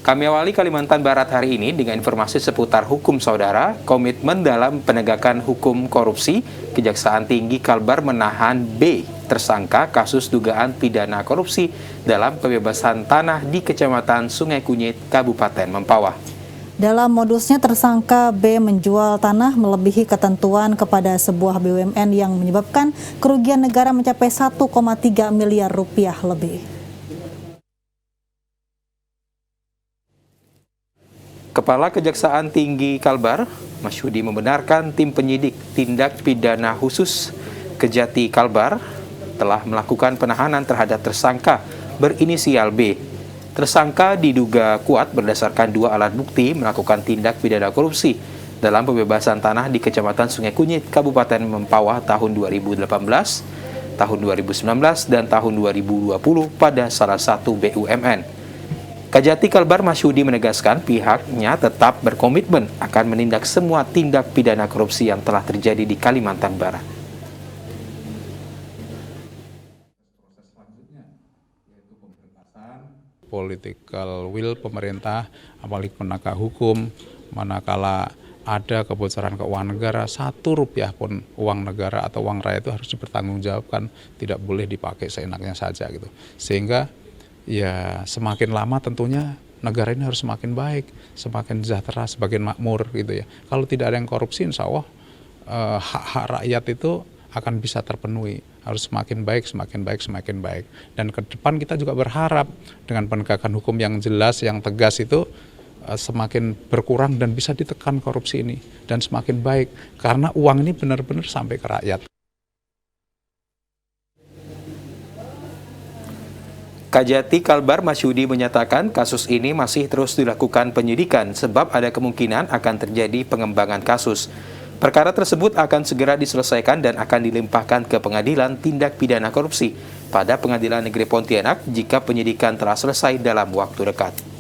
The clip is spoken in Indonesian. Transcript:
Kami awali Kalimantan Barat hari ini dengan informasi seputar hukum saudara, komitmen dalam penegakan hukum korupsi. Kejaksaan Tinggi Kalbar menahan B, tersangka kasus dugaan pidana korupsi dalam pembebasan tanah di Kecamatan Sungai Kunyit, Kabupaten Mempawah. Dalam modusnya, tersangka B menjual tanah melebihi ketentuan kepada sebuah BUMN yang menyebabkan kerugian negara mencapai 1,3 miliar rupiah lebih. Kepala Kejaksaan Tinggi Kalbar, Masyudi, membenarkan tim penyidik tindak pidana khusus Kejati Kalbar telah melakukan penahanan terhadap tersangka berinisial B. Tersangka diduga kuat berdasarkan 2 alat bukti melakukan tindak pidana korupsi dalam pembebasan tanah di Kecamatan Sungai Kunyit, Kabupaten Mempawah tahun 2018, tahun 2019, dan tahun 2020 pada salah satu BUMN. Kejati Kalbar Masyudi menegaskan pihaknya tetap berkomitmen akan menindak semua tindak pidana korupsi yang telah terjadi di Kalimantan Barat. Political will pemerintah, apalagi penegak hukum, manakala ada kebocoran keuangan negara, 1 rupiah pun uang negara atau uang rakyat itu harus dipertanggungjawabkan, tidak boleh dipakai seenaknya saja gitu. Sehingga ya semakin lama tentunya negara ini harus semakin baik, semakin sejahtera, semakin makmur gitu ya. Kalau tidak ada yang korupsi, insya Allah hak-hak rakyat itu akan bisa terpenuhi. Harus semakin baik, semakin baik, semakin baik. Dan ke depan kita juga berharap dengan penegakan hukum yang jelas, yang tegas itu semakin berkurang dan bisa ditekan korupsi ini. Dan semakin baik, karena uang ini benar-benar sampai ke rakyat. Kejati Kalbar Masyudi menyatakan kasus ini masih terus dilakukan penyidikan sebab ada kemungkinan akan terjadi pengembangan kasus. Perkara tersebut akan segera diselesaikan dan akan dilimpahkan ke Pengadilan Tindak Pidana Korupsi pada Pengadilan Negeri Pontianak jika penyidikan telah selesai dalam waktu dekat.